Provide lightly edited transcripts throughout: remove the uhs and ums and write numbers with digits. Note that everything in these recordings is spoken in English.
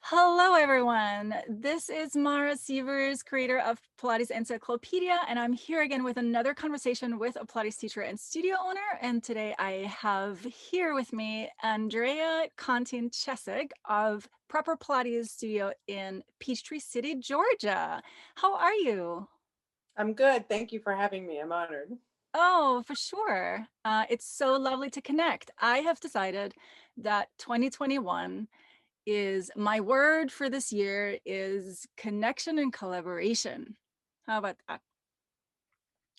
Hello, everyone. This is Mara Sievers, creator of Pilates Encyclopedia, and I'm here again with another conversation with a Pilates teacher and studio owner. And today I have here with me Andrea Chesek of Proper Pilates Studio in Peachtree City, Georgia. How are you? I'm good. Thank you for having me. I'm honored. Oh, for sure. It's so lovely to connect. I have decided that 2021 is my word for this year is connection and collaboration. How about that?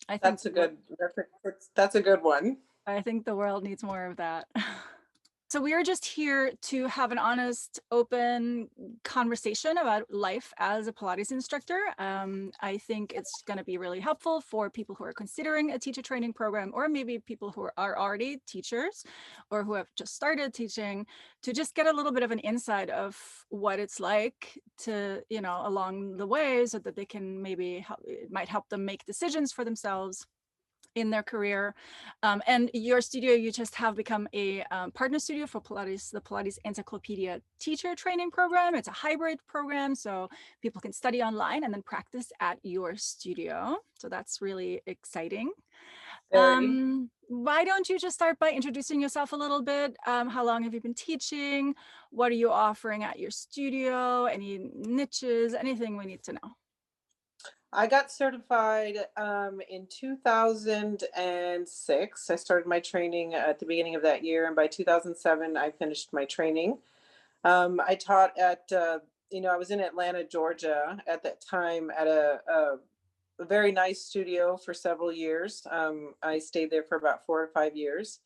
I think That's a the world, good that's a good one. I think the world needs more of that. So we are just here to have an honest, open conversation about life as a Pilates instructor. I think it's going to be really helpful for people who are considering a teacher training program, or maybe people who are already teachers or who have just started teaching, to just get a little bit of an insight of what it's like to, along the way, so that they can maybe help, it might help them make decisions for themselves in their career. And your studio, you just have become a partner studio for Pilates, the Pilates Encyclopedia teacher training program. It's a hybrid program, so people can study online and then practice at your studio. So that's really exciting. Very. Why don't you just start by introducing yourself a little bit? How long have you been teaching? What are you offering at your studio? Any niches, anything we need to know? I got certified in 2006. I started my training at the beginning of that year, and by 2007, I finished my training. I taught at, I was in Atlanta, Georgia at that time at a very nice studio for several years. I stayed there for about 4 or 5 years.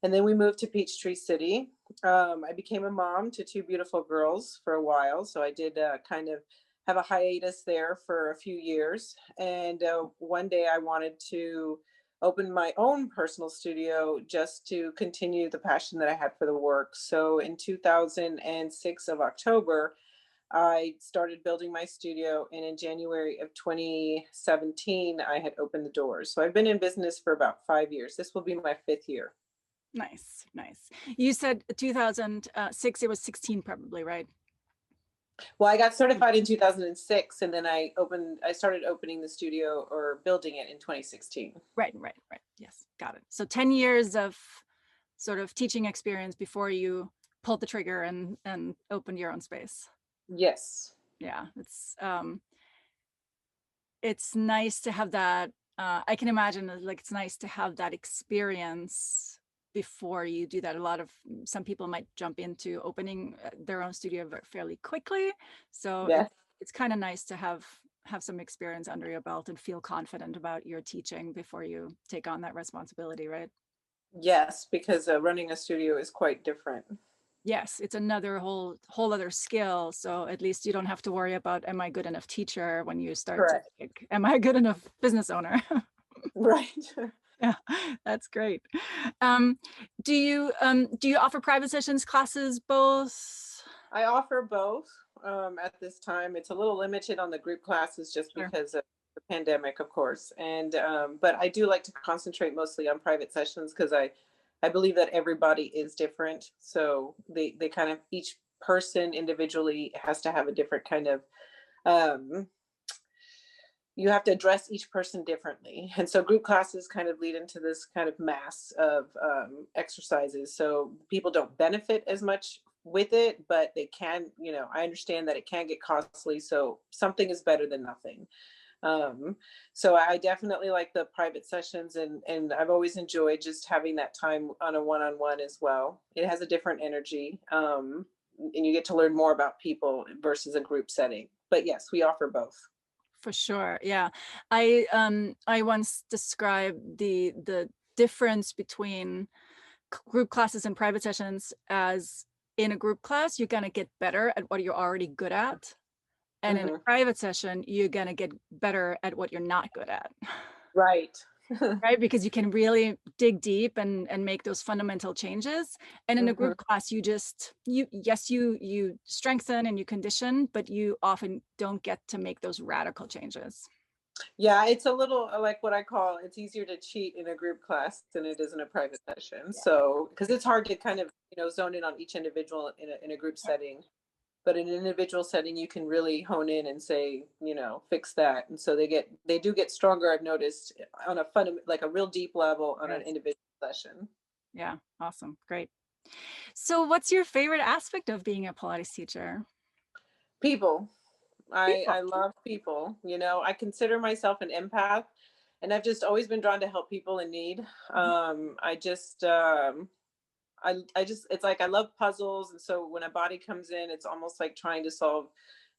And then we moved to Peachtree City. I became a mom to two beautiful girls for a while. So I did kind of have a hiatus there for a few years. And one day I wanted to open my own personal studio just to continue the passion that I had for the work. So in 2006 of October, I started building my studio, and in January of 2017, I had opened the doors. So I've been in business for about 5 years. This will be my fifth year. Nice, nice. You said 2006, it was 16 probably, right? Well, I got certified in 2006, and then I started opening the studio or building it in 2016. Right, right, right. Yes, got it. So 10 years of sort of teaching experience before you pulled the trigger and opened your own space. Yes. Yeah, it's nice to have that. I can imagine like it's nice to have that experience before you do that. Some people might jump into opening their own studio fairly quickly. So Yes. it's kind of nice to have some experience under your belt and feel confident about your teaching before you take on that responsibility, right? Yes, because running a studio is quite different. Yes, it's another whole other skill. So at least you don't have to worry about, am I good enough teacher, when you start to Correct. think, am I good enough business owner? Right. Yeah, that's great. Um, do you offer private sessions, classes, both? I offer both at this time. It's a little limited on the group classes just Sure. because of the pandemic, of course. And but I do like to concentrate mostly on private sessions because I believe that everybody is different. So they kind of each person individually has to have a different kind of um, you have to address each person differently. And so group classes kind of lead into this kind of mass of exercises. So people don't benefit as much with it, but they can, I understand that it can get costly. So something is better than nothing. Um, so I definitely like the private sessions, and I've always enjoyed just having that time on a one-on-one as well. It has a different energy. And you get to learn more about people versus a group setting. But yes, we offer both. For sure. Yeah. I once described the difference between group classes and private sessions as, in a group class, you're going to get better at what you're already good at. And in a Mhm. private session, you're going to get better at what you're not good at. Right. Right? Because you can really dig deep and make those fundamental changes. And in a Mhm. group class, you strengthen and you condition, but you often don't get to make those radical changes. Yeah, it's a little like what I call it's easier to cheat in a group class than it is in a private session. Yeah. So, because it's hard to kind of, zone in on each individual in a group setting. But in an individual setting, you can really hone in and say, fix that. And so they do get stronger. I've noticed on a like a real deep level on an Yes. individual session. Yeah. Awesome. Great. So what's your favorite aspect of being a Pilates teacher? People. I People. love people. I consider myself an empath, and I've just always been drawn to help people in need. Mhm. I just it's like I love puzzles, and so when a body comes in, it's almost like trying to solve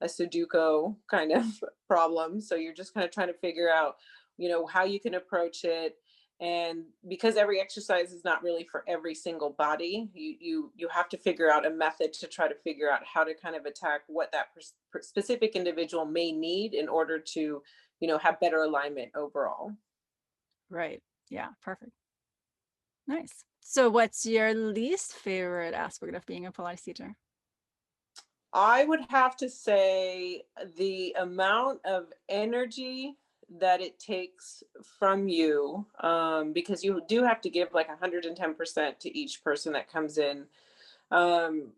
a Sudoku kind of problem. So you're just kind of trying to figure out, how you can approach it. And because every exercise is not really for every single body, you have to figure out a method to try to figure out how to kind of attack what that specific individual may need in order to, have better alignment overall. Right. Yeah. Perfect. Nice. So what's your least favorite aspect of being a Pilates teacher? I would have to say the amount of energy that it takes from you, because you do have to give like 110% to each person that comes in. Um,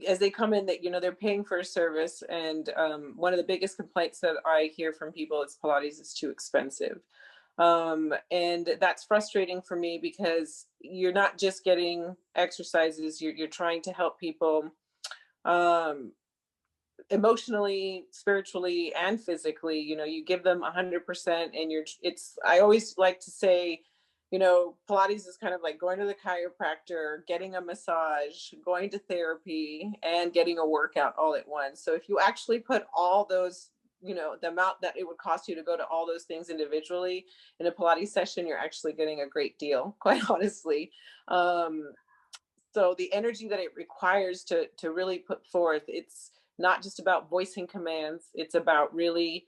as they come in, that they're paying for a service, and one of the biggest complaints that I hear from people is Pilates is too expensive. And that's frustrating for me because you're not just getting exercises, you're trying to help people um emotionally, spiritually, and physically. You give them 100%, and I always like to say, Pilates is kind of like going to the chiropractor, getting a massage, going to therapy, and getting a workout all at once. So if you actually put all those, the amount that it would cost you to go to all those things individually in a Pilates session, you're actually getting a great deal, quite honestly. um, so the energy that it requires to really put forth, it's not just about voicing commands, it's about really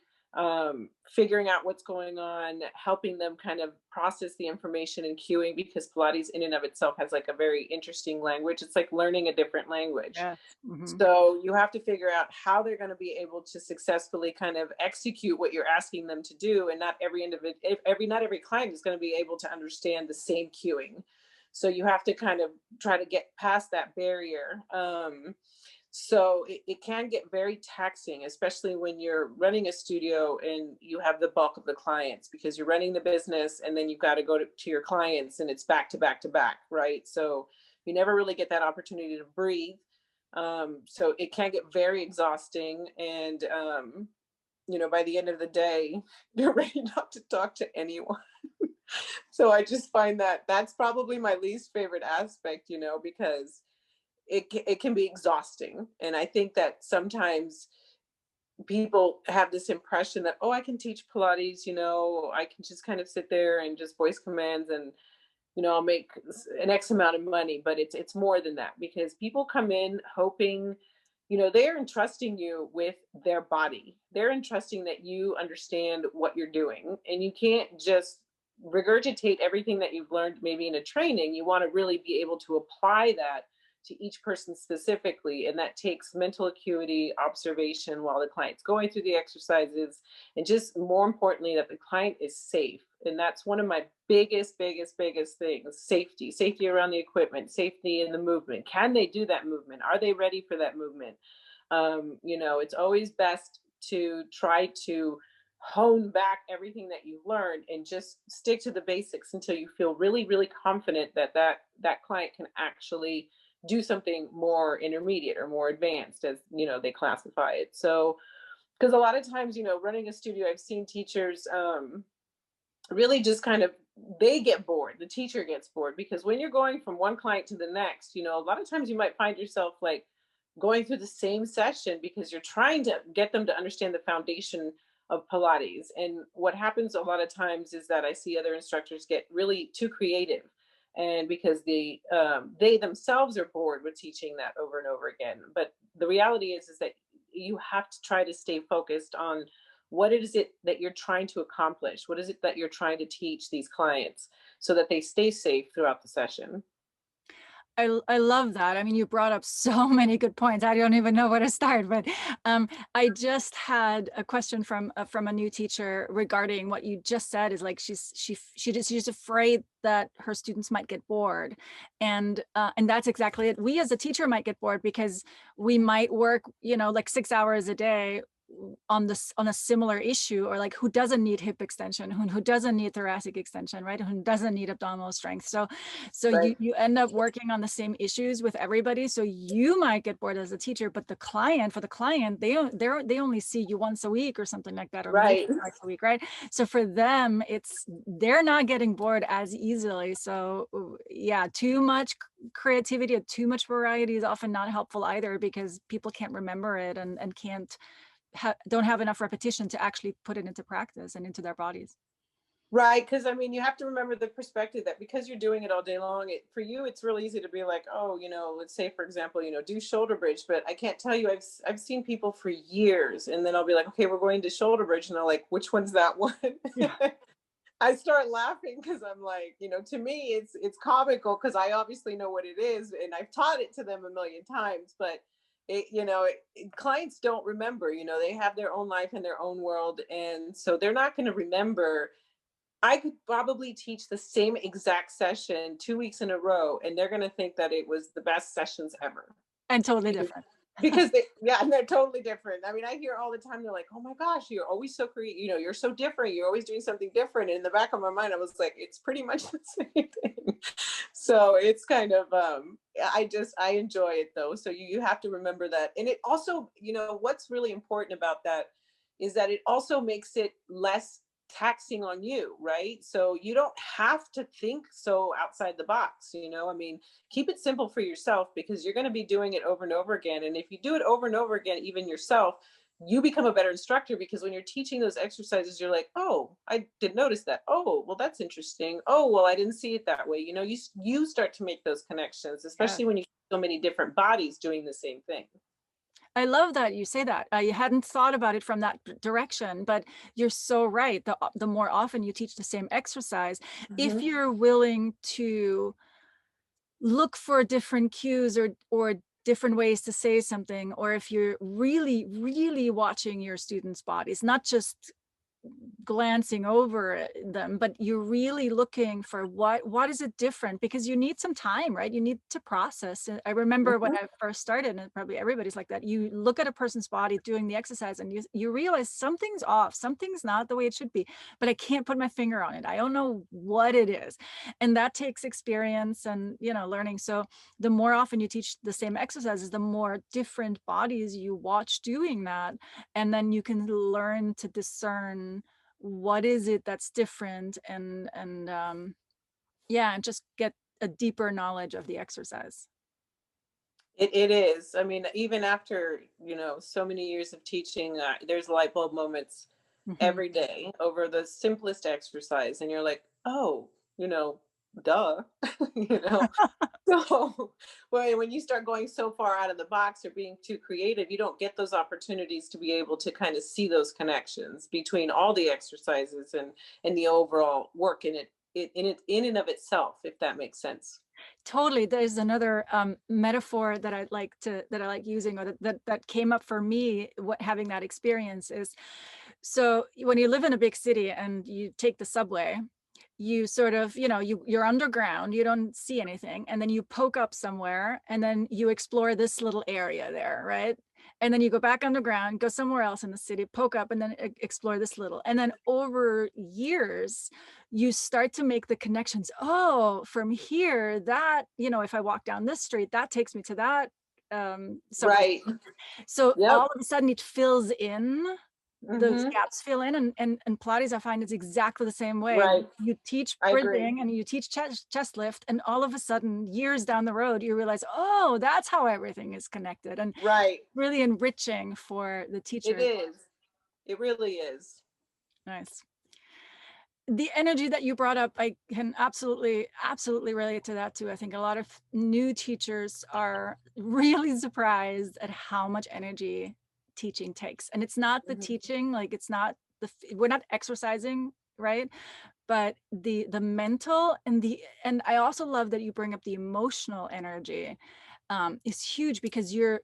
figuring out what's going on, helping them kind of process the information and cueing, because Pilates in and of itself has like a very interesting language. It's like learning a different language. Yes. Hmm. So you have to figure out how they're going to be able to successfully kind of execute what you're asking them to do. And not every individual, not every client is going to be able to understand the same cueing. So you have to kind of try to get past that barrier. So it can get very taxing, especially when you're running a studio and you have the bulk of the clients, because you're running the business and then you've got to go to your clients, and it's back to back to back, right? So you never really get that opportunity to breathe. So it can get very exhausting. And, by the end of the day, you're ready not to talk to anyone. So I just find that that's probably my least favorite aspect, because it can be exhausting. And I think that sometimes people have this impression that, oh, I can teach Pilates, I can just kind of sit there and just voice commands, and I'll make an X amount of money. But it's more than that, because people come in hoping, they're entrusting you with their body. They're entrusting that you understand what you're doing, and you can't just regurgitate everything that you've learned maybe in a training. You want to really be able to apply that to each person specifically, and that takes mental acuity, observation while the client's going through the exercises, and just more importantly that the client is safe. And that's one of my biggest things: safety around the equipment, safety in the movement. Can they do that movement? Are they ready for that movement? It's always best to try to hone back everything that you've learned and just stick to the basics until you feel really, really confident that that client can actually do something more intermediate or more advanced, as they classify it. So, because a lot of times, running a studio, I've seen teachers really just kind of, they get bored. The teacher gets bored, because when you're going from one client to the next, a lot of times you might find yourself like going through the same session, because you're trying to get them to understand the foundation of Pilates. And what happens a lot of times is that I see other instructors get really too creative, and because they themselves are bored with teaching that over and over again. But the reality is that you have to try to stay focused on what is it that you're trying to accomplish? What is it that you're trying to teach these clients so that they stay safe throughout the session? I love that. I mean, you brought up so many good points. I don't even know where to start, but I just had a question from a new teacher regarding what you just said. Is like she's afraid that her students might get bored, and that's exactly it. We as a teacher might get bored because we might work, like 6 hours a day on a similar issue, or like who doesn't need hip extension, who doesn't need thoracic extension, right? Who doesn't need abdominal strength. So Right. you end up working on the same issues with everybody. So you might get bored as a teacher, but for the client, they only see you once a week or something like that, or maybe Right. twice a week, right? So for them, they're not getting bored as easily. So yeah, too much creativity or too much variety is often not helpful either, because people can't remember it and don't have enough repetition to actually put it into practice and into their bodies. Right, because I mean, you have to remember the perspective that because you're doing it all day long, for you, it's really easy to be like, oh, let's say, for example, do shoulder bridge. But I can't tell you, I've seen people for years, and then I'll be like, okay, we're going to shoulder bridge, and they're like, which one's that one? Yeah. I start laughing because I'm like, to me, it's comical because I obviously know what it is, and I've taught it to them a million times, but clients don't remember. They have their own life and their own world, and so they're not going to remember. I could probably teach the same exact session 2 weeks in a row, and they're going to think that it was the best sessions ever. And totally Because, different. and they're totally different. I mean, I hear all the time, they're like, oh my gosh, you're always so creative. You're so different. You're always doing something different. And in the back of my mind, I was like, it's pretty much the same thing. So it's kind of, I enjoy it though. So you have to remember that. And it also, what's really important about that is that it also makes it less taxing on you, right? So you don't have to think so outside the box. I mean, keep it simple for yourself, because you're going to be doing it over and over again. And if you do it over and over again, even yourself, you become a better instructor, because when you're teaching those exercises, you're like, oh, I didn't notice that. Oh, well, that's interesting. Oh, well, I didn't see it that way. You start to make those connections, especially when you have so many different bodies doing the same thing. I love that you say that. You hadn't thought about it from that direction, but you're so right. The more often you teach the same exercise, if Mhm. you're willing to look for different cues or different ways to say something, or if you're really, really watching your students' bodies, not just glancing over them, but you're really looking for what is it different, because you need some time, right? You need to process. I remember when Mhm. I first started, and probably everybody's like that, you look at a person's body doing the exercise and you realize something's off, something's not the way it should be, but I can't put my finger on it. I don't know what it is. And that takes experience and learning. So the more often you teach the same exercises, the more different bodies you watch doing that, and then you can learn to discern what is it that's different, and yeah, and just get a deeper knowledge of the exercise. It is. I mean, even after, so many years of teaching, there's light bulb moments Mhm. every day over the simplest exercise. And you're like, oh, duh, you know? So well, when you start going so far out of the box or being too creative, you don't get those opportunities to be able to kind of see those connections between all the exercises and the overall work in and of itself, if that makes sense. Totally. There's another metaphor that I like using, or that came up for me, what having that experience is, so when you live in a big city and you take the subway, you sort of, you're underground, you don't see anything, and then you poke up somewhere, and then you explore this little area there, right? And then you go back underground, go somewhere else in the city, poke up, and then explore this little. And then over years, you start to make the connections. Oh, from here, that, if I walk down this street, that takes me to that subway. Right. So Yep. all of a sudden it fills in, those Hmm. gaps fill in, and Pilates, I find, is exactly the same way. Right. You teach I agree. bridging and you teach chest lift, and all of a sudden, years down the road, you realize, oh, that's how everything is connected, and Right. really enriching for the It teachers. is. It really is. Nice. The energy that you brought up, I can absolutely, absolutely relate to that too. I think a lot of new teachers are really surprised at how much energy teaching takes. And it's not the Mhm. teaching, like it's not we're not exercising, right? but the mental and I also love that you bring up the emotional energy is huge, because you're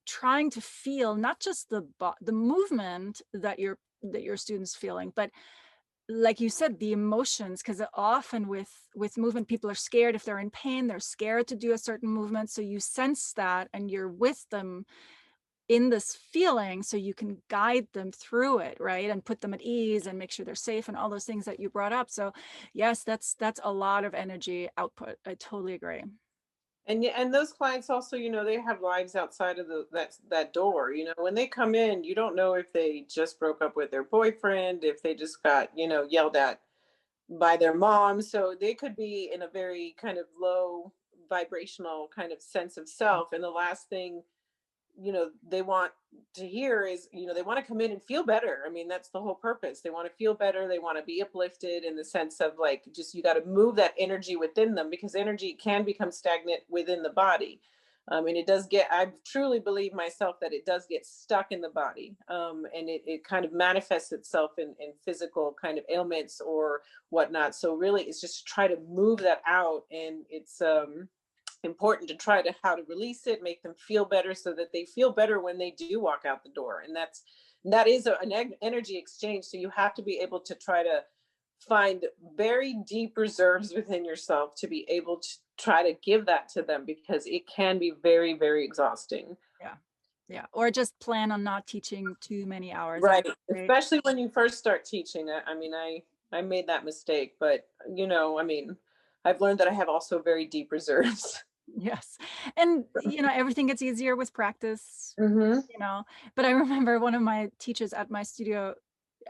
trying to feel not just the movement that your students feeling, but like you said, the emotions, because often with movement, people are scared. If they're in pain, they're scared to do a certain movement. So you sense that and you're with them in this feeling, so you can guide them through it, right? And put them at ease and make sure they're safe and all those things that you brought up. So yes, that's a lot of energy output. I totally agree. And yeah, and those clients also, they have lives outside of that door. When they come in, you don't know if they just broke up with their boyfriend, if they just got, yelled at by their mom. So they could be in a very kind of low vibrational kind of sense of self. And the last thing, they want to hear is, they want to come in and feel better. I mean, that's the whole purpose. They want to feel better. They want to be uplifted in the sense of like, just, you got to move that energy within them, because energy can become stagnant within the body. And it does I truly believe myself that it does get stuck in the body. And it kind of manifests itself in physical kind of ailments or whatnot. So really it's just try to move that out. And it's, important to try to how to release it, make them feel better, so that they feel better when they do walk out the door. And that is an energy exchange. So you have to be able to try to find very deep reserves within yourself to be able to try to give that to them, because it can be very, very exhausting. Yeah, or just plan on not teaching too many hours. Right. Right? Especially when you first start teaching. I mean, I made that mistake, but I mean, I've learned that I have also very deep reserves. Yes. And everything gets easier with practice, Mm-hmm. but I remember one of my teachers at my studio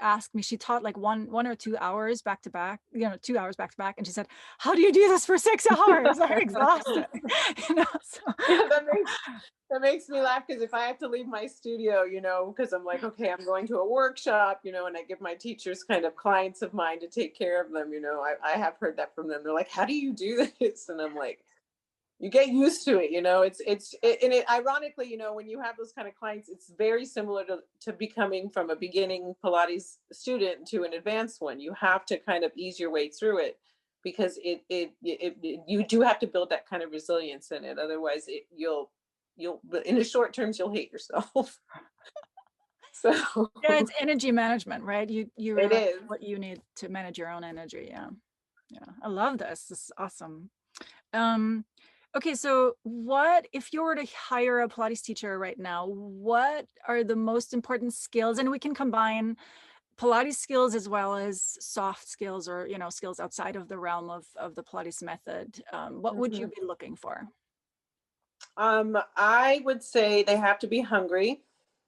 asked me, she taught like one or 2 hours back to back, 2 hours back to back. And she said, how do you do this for 6 hours? I'm exhausted. So. Yeah, that makes me laugh, because if I have to leave my studio, because I'm like, okay, I'm going to a workshop, and I give my teachers kind of clients of mine to take care of them, I have heard that from them. They're like, how do you do this? And I'm like, you get used to it. And it ironically, when you have those kind of clients, it's very similar to becoming from a beginning Pilates student to an advanced one. You have to kind of ease your way through it, because you do have to build that kind of resilience in it. Otherwise you'll in the short terms, you'll hate yourself. So Yeah, it's energy management, right? You it realize is. what you need to manage your own energy. Yeah. I love this. This is awesome. Um, okay, so what if you were to hire a Pilates teacher right now, what are the most important skills? And we can combine Pilates skills as well as soft skills, or skills outside of the realm of the Pilates method. What would you Mhm. be looking for? I would say they have to be hungry.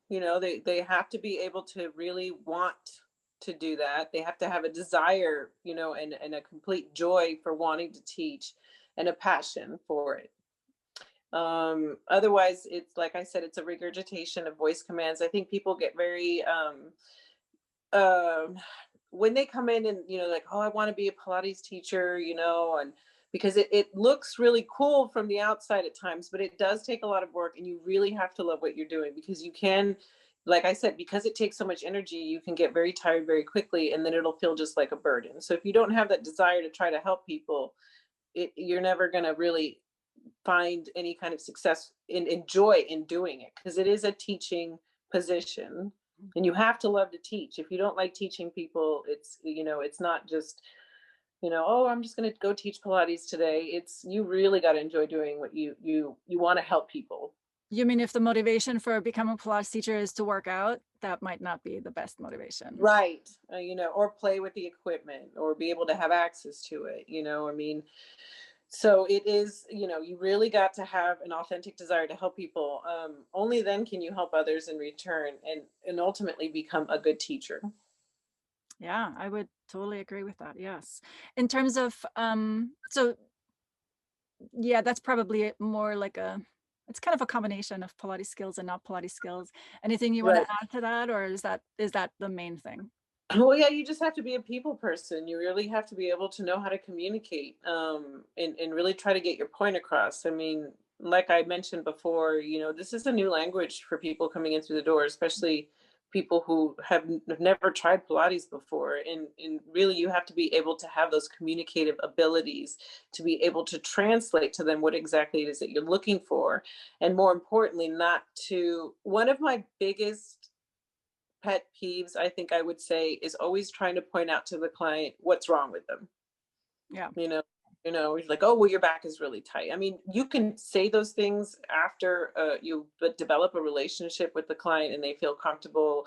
They have to be able to really want to do that. They have to have a desire, and a complete joy for wanting to teach, and a passion for it. Otherwise, it's like I said, it's a regurgitation of voice commands. I think people get very um when they come in and like, oh, I want to be a Pilates teacher, and because it looks really cool from the outside at times, but it does take a lot of work, and you really have to love what you're doing, because you can, like I said, because it takes so much energy, you can get very tired very quickly, and then it'll feel just like a burden. So if you don't have that desire to try to help people, you're never going to really find any kind of success in joy in doing it, because it is a teaching position, and you have to love to teach. If you don't like teaching people, it's not just, oh, I'm just going to go teach Pilates today. It's, you really got to enjoy doing what you want to help people. You mean if the motivation for becoming a Pilates teacher is to work out, that might not be the best motivation. Right. Or play with the equipment, or be able to have access to it, I mean, so it is, you really got to have an authentic desire to help people. Only then can you help others in return, and ultimately become a good teacher. Yeah, I would totally agree with that. Yes. In terms of, so yeah, that's probably more like it's kind of a combination of Pilates skills and not Pilates skills. Anything you want to Right. add to that, or is that the main thing? Well, yeah, you just have to be a people person. You really have to be able to know how to communicate, and really try to get your point across. I mean, like I mentioned before, this is a new language for people coming in through the door, especially people who have never tried Pilates before. And really, you have to be able to have those communicative abilities to be able to translate to them what exactly it is that you're looking for. And more importantly, not to, one of my biggest pet peeves, I think I would say, is always trying to point out to the client what's wrong with them. Yeah. You know, he's like, oh, well, your back is really tight. I mean, you can say those things after you develop a relationship with the client and they feel comfortable,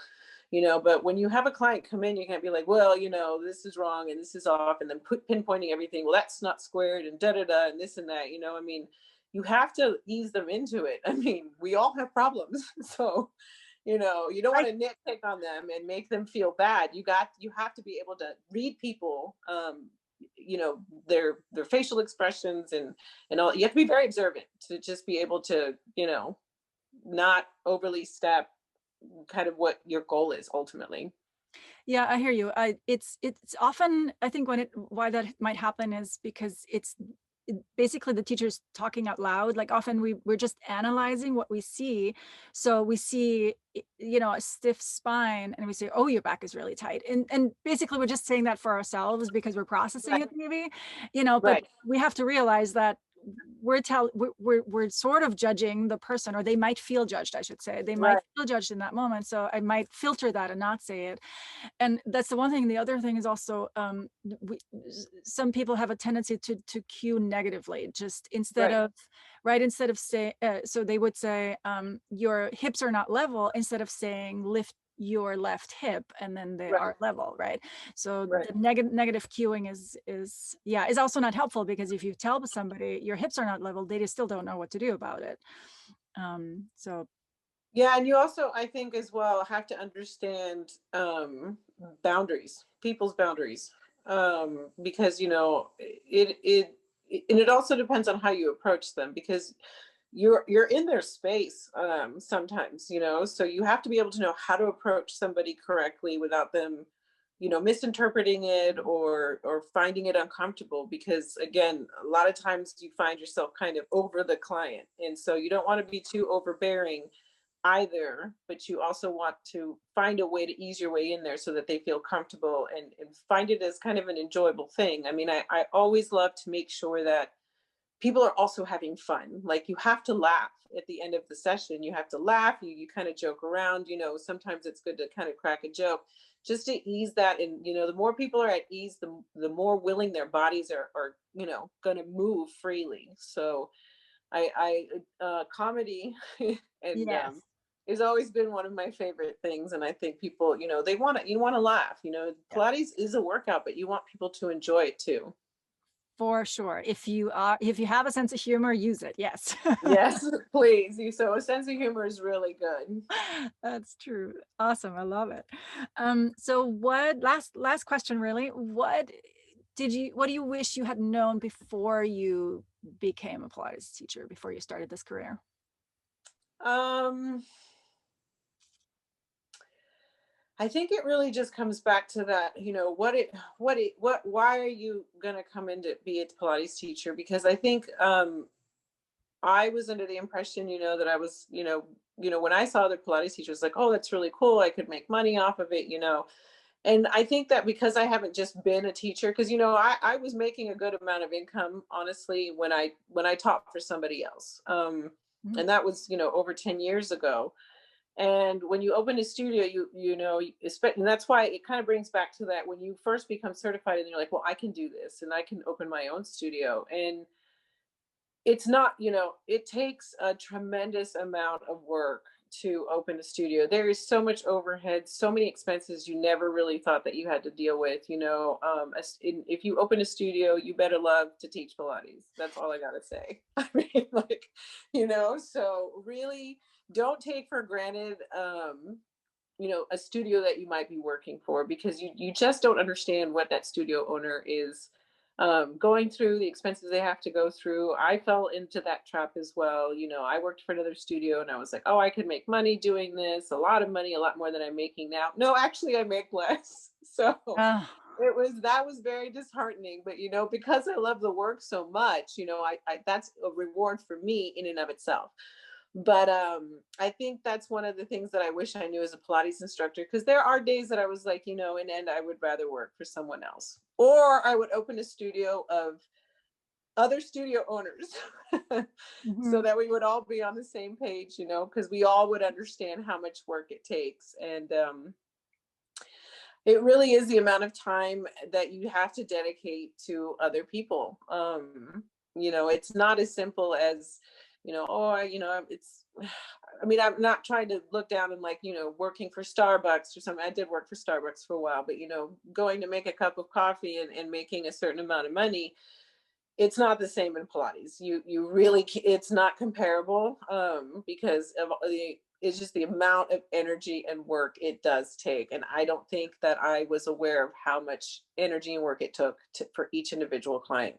but when you have a client come in, you can't be like, well, this is wrong and this is off, and then pinpointing everything. Well, that's not squared and da da da and this and that. I mean, you have to ease them into it. I mean, we all have problems, so you don't want to nitpick on them and make them feel bad. You have to be able to read people, their facial expressions and all. You have to be very observant to just be able to, not overly step kind of what your goal is ultimately. Yeah, I hear you. It's often, I think why that might happen is because basically the teacher's talking out loud. Like often we're just analyzing what we see. So we see, a stiff spine and we say, oh, your back is really tight. And basically we're just saying that for ourselves because we're processing Right. it maybe, but Right. we have to realize that we're sort of judging the person, or they might feel judged, I should say. They might Right. feel judged in that moment. So I might filter that and not say it. And that's the one thing. The other thing is also some people have a tendency to cue negatively, just instead of say, so they would say your hips are not level, instead of saying lift your left hip and then they Right. are level, right? So Right. the negative cueing is also not helpful, because if you tell somebody your hips are not level, they just still don't know what to do about it. So Yeah, and you also, I think, as well, have to understand boundaries, people's boundaries, because and it also depends on how you approach them, because you're in their space sometimes, so you have to be able to know how to approach somebody correctly without them, misinterpreting it or finding it uncomfortable, because again, a lot of times you find yourself kind of over the client, and so you don't want to be too overbearing either, but you also want to find a way to ease your way in there so that they feel comfortable and find it as kind of an enjoyable thing. I mean, I always love to make sure that people are also having fun. Like, you have to laugh at the end of the session. You have to laugh. You kind of joke around. Sometimes it's good to kind of crack a joke just to ease that. And the more people are at ease, the more willing their bodies are going to move freely. So comedy and yes, has always been one of my favorite things. And I think people, you want to laugh. yeah, Pilates is a workout, but you want people to enjoy it too. for sure. If you have a sense of humor, use it. Yes. Yes, please. So a sense of humor is really good. That's true. Awesome. I love it. So what, last question really, what do you wish you had known before you became a Pilates teacher, before you started this career? Um, I think it really just comes back to that, why are you gonna come in to be a Pilates teacher? Because I think I was under the impression, that I was, when I saw the Pilates teachers, like, oh, that's really cool. I could make money off of it. And I think that because I haven't just been a teacher, because, I was making a good amount of income, honestly, when I taught for somebody else. Mhm. And that was, over 10 years ago. And when you open a studio, and that's why it kind of brings back to that when you first become certified and you're like, well, I can do this and I can open my own studio. And it's not, it takes a tremendous amount of work to open a studio. There is so much overhead, so many expenses you never really thought that you had to deal with. If you open a studio, you better love to teach Pilates. That's all I gotta say. I mean, like, so really don't take for granted, a studio that you might be working for, because you just don't understand what that studio owner is going through, the expenses they have to go through. I fell into that trap as well. I worked for another studio and I was like, oh, I could make money doing this, a lot of money, a lot more than I'm making now. No, actually, I make less. So Ah, that was very disheartening. But because I love the work so much, I that's a reward for me in and of itself. But I think that's one of the things that I wish I knew as a Pilates instructor, because there are days that I was like, in the end, I would rather work for someone else, or I would open a studio of other studio owners so Mhm. that we would all be on the same page, because we all would understand how much work it takes. And it really is the amount of time that you have to dedicate to other people. It's not as simple as, it's, I mean, I'm not trying to look down and like, working for Starbucks or something. I did work for Starbucks for a while, but, going to make a cup of coffee and making a certain amount of money, it's not the same in Pilates. You really, it's not comparable, because of it's just the amount of energy and work it does take. And I don't think that I was aware of how much energy and work it took for each individual client.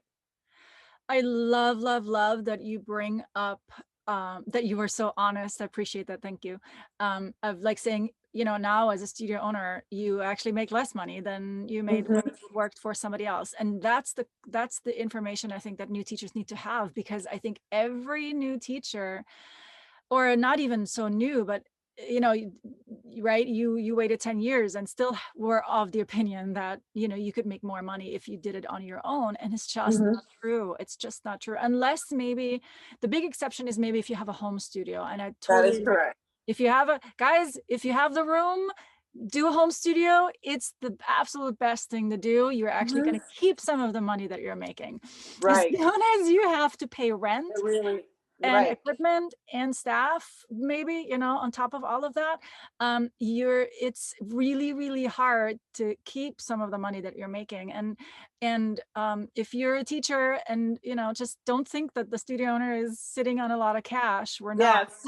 I love, love, love that you bring up that you were so honest. I appreciate that. Thank you. Of like saying, now as a studio owner, you actually make less money than you made when Mhm. you worked for somebody else. And that's the information I think that new teachers need to have, because I think every new teacher, or not even so new, but right, you waited 10 years and still were of the opinion that you could make more money if you did it on your own, and it's just Mhm. not true. It's just not true, unless maybe the big exception is maybe if you have a home studio. And I That is totally, correct. if you have the room, do a home studio. It's the absolute best thing to do. You're actually going Mhm. to keep some of the money that you're making, as Right. soon as you have to pay rent It really, and right. equipment and staff, maybe, on top of all of that, it's really, really hard to keep some of the money that you're making. And if you're a teacher and, just don't think that the studio owner is sitting on a lot of cash. We're not. Yes.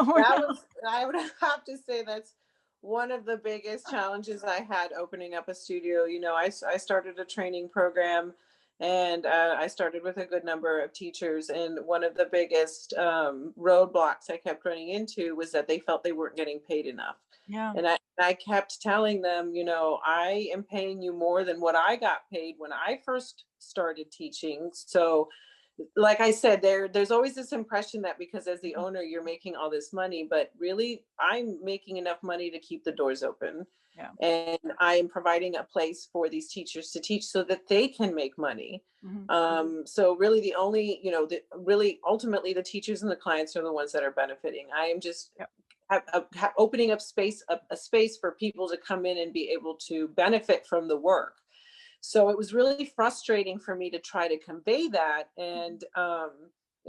We're not. I would have to say that's one of the biggest challenges I had opening up a studio. I started a training program, and I started with a good number of teachers. And one of the biggest roadblocks I kept running into was that they felt they weren't getting paid enough. Yeah. And I kept telling them, I am paying you more than what I got paid when I first started teaching. So, like I said, there's always this impression that because as the owner you're making all this money, but really I'm making enough money to keep the doors open, Yeah. and I am providing a place for these teachers to teach so that they can make money. Mhm. So really the only, really ultimately the teachers and the clients are the ones that are benefiting. I am just Yep. opening up a space for people to come in and be able to benefit from the work. So it was really frustrating for me to try to convey that. And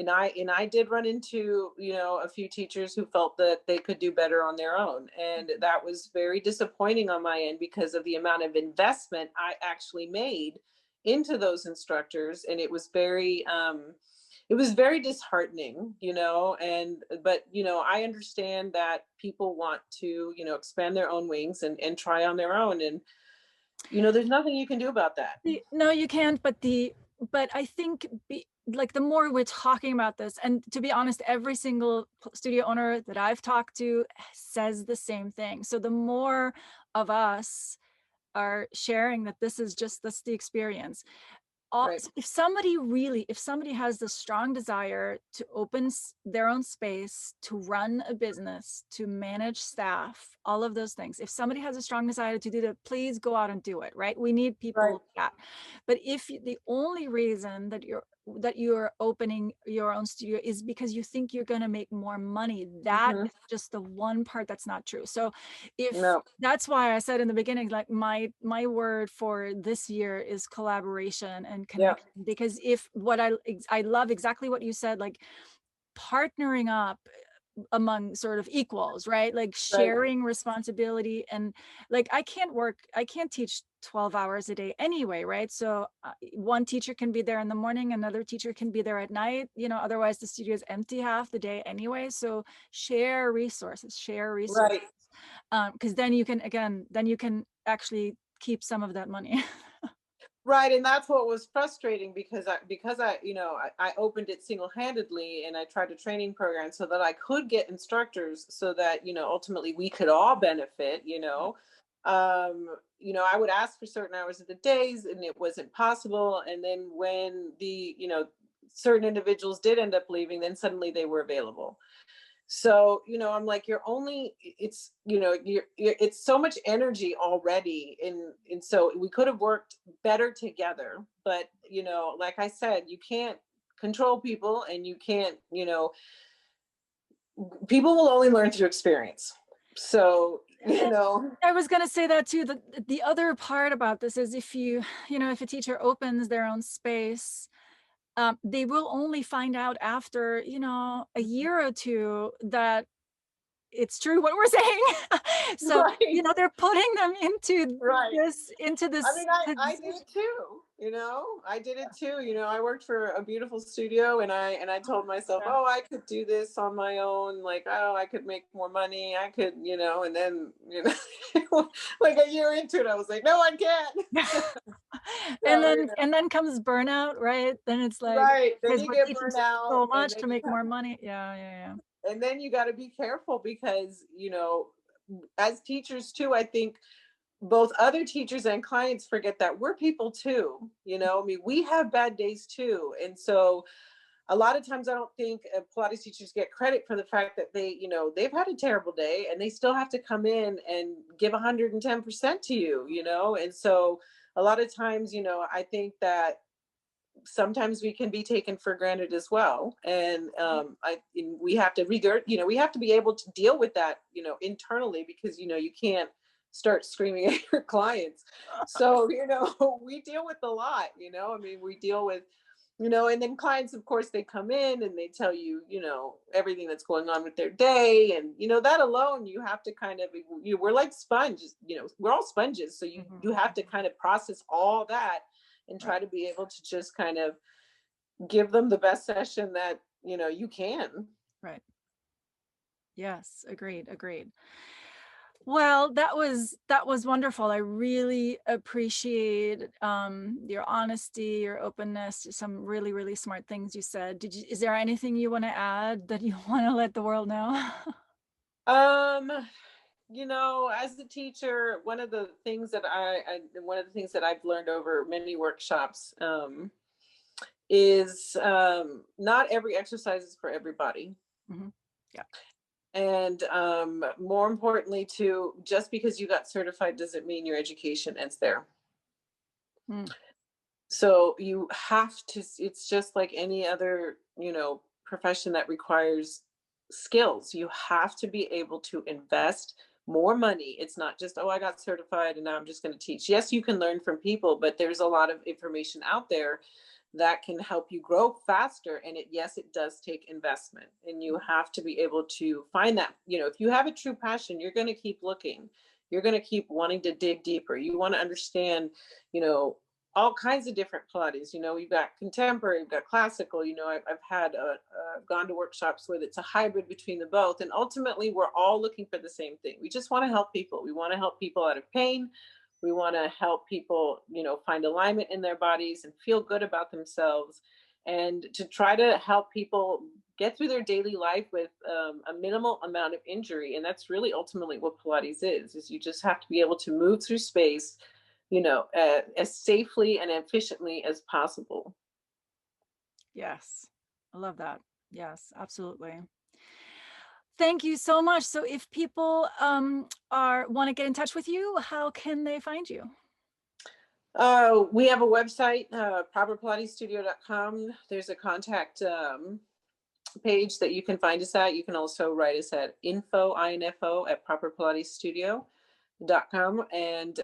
I did run into, a few teachers who felt that they could do better on their own, and that was very disappointing on my end because of the amount of investment I actually made into those instructors. And it was very disheartening, and but I understand that people want to, expand their own wings and try on their own. And there's nothing you can do about that. No, you can't. But I think, like, the more we're talking about this, and to be honest, every single studio owner that I've talked to says the same thing. So the more of us are sharing that that's the experience. Right. If somebody has the strong desire to open their own space, to run a business, to manage staff, all of those things, if somebody has a strong desire to do that, please go out and do it. Right, we need people Right. like that. But if the only reason that you're opening your own studio is because you think you're going to make more money, that Hmm. is just the one part that's not true. So if No. that's why I said in the beginning, like, my word for this year is collaboration and Yeah. connection. Because if what I love exactly what you said, like partnering up among sort of equals, right? Like Right. sharing responsibility. And like, I can't teach 12 hours a day anyway, right? So one teacher can be there in the morning, another teacher can be there at night, otherwise the studio is empty half the day anyway. So share resources, Right. because then you can actually keep some of that money. Right. And that's what was frustrating, because I opened it single-handedly, and I tried a training program so that I could get instructors so that, ultimately we could all benefit. I would ask for certain hours of the days and it wasn't possible. And then when certain individuals did end up leaving, then suddenly they were available. So, I'm like, it's, it's so much energy already. And so we could have worked better together, but, like I said, you can't control people, and you can't, people will only learn through experience. So, I was going to say that too. The other part about this is if if a teacher opens their own space, they will only find out after, a year or two that it's true what we're saying. So, right. they're putting them into Right. I this mean, I did it too, I did it too. I worked for a beautiful studio, and I told myself, Yeah. oh, I could do this on my own. Like, oh, I could make more money. I could, and then, like a year into it, I was like, no, I can't. And So, then comes burnout, right? Then it's like, right. Then because you we're get teaching burned out, so and much then to make more money. Yeah. you got to be careful because, as teachers too, I think both other teachers and clients forget that we're people too. I mean, we have bad days too. And so a lot of times I don't think Pilates teachers get credit for the fact that they've had a terrible day, and they still have to come in and give 110% to you. And so a lot of times, I think that sometimes we can be taken for granted as well. And we have to we have to be able to deal with that, internally, because, you can't start screaming at your clients. So, we deal with a lot, I mean, we deal with, and then clients, of course, they come in and they tell you, everything that's going on with their day. And, that alone, you have to kind of, we're like sponges, we're all sponges. So you have to kind of process all that and try to be able to just kind of give them the best session that, you can. Right. Yes. Agreed. Well, that was wonderful. I really appreciate your honesty, your openness, some really, really smart things you said. Is there anything you want to add that you want to let the world know? Um, as a teacher, one of the things that I've learned over many workshops, is not every exercise is for everybody. Mhm. Yeah. And more importantly, too, just because you got certified doesn't mean your education ends there. Mm. So you have to, it's just like any other, profession that requires skills. You have to be able to invest more money. It's not just, oh, I got certified and now I'm just going to teach. Yes, you can learn from people, but there's a lot of information out there that can help you grow faster. And yes, it does take investment, and you have to be able to find that, if you have a true passion, you're going to keep looking. You're going to keep wanting to dig deeper. You want to understand, you know, all kinds of different Pilates. You've got contemporary, you've got classical. I've had gone to workshops where it's a hybrid between the both. And ultimately, we're all looking for the same thing. We just want to help people. We want to help people out of pain. We want to help people, find alignment in their bodies and feel good about themselves, and to try to help people get through their daily life with a minimal amount of injury. And that's really ultimately what Pilates is you just have to be able to move through space, as safely and efficiently as possible. Yes. I love that. Yes, absolutely. Thank you so much. So if people want to get in touch with you, how can they find you? We have a website, properpilatestudio.com. There's a contact page that you can find us at. You can also write us at info at properpilatestudio.com, and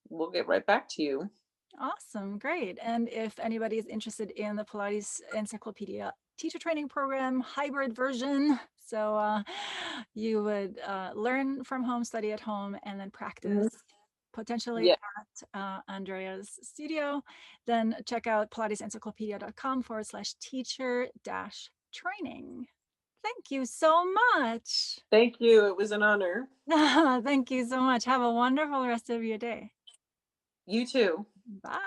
we'll get right back to you. Awesome. Great. And if anybody is interested in the Pilates Encyclopedia teacher training program hybrid version, so you would learn from home, study at home, and then practice potentially at Andrea's studio, then check out pilatesencyclopedia.com/teacher-training. Thank you so much. Thank you. It was an honor. Thank you so much. Have a wonderful rest of your day. You too. Bye.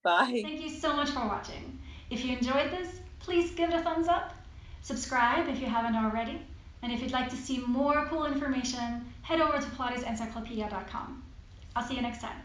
Bye. Thank you so much for watching. If you enjoyed this, please give it a thumbs up. Subscribe if you haven't already. And if you'd like to see more cool information, head over to pilatesencyclopedia.com. I'll see you next time.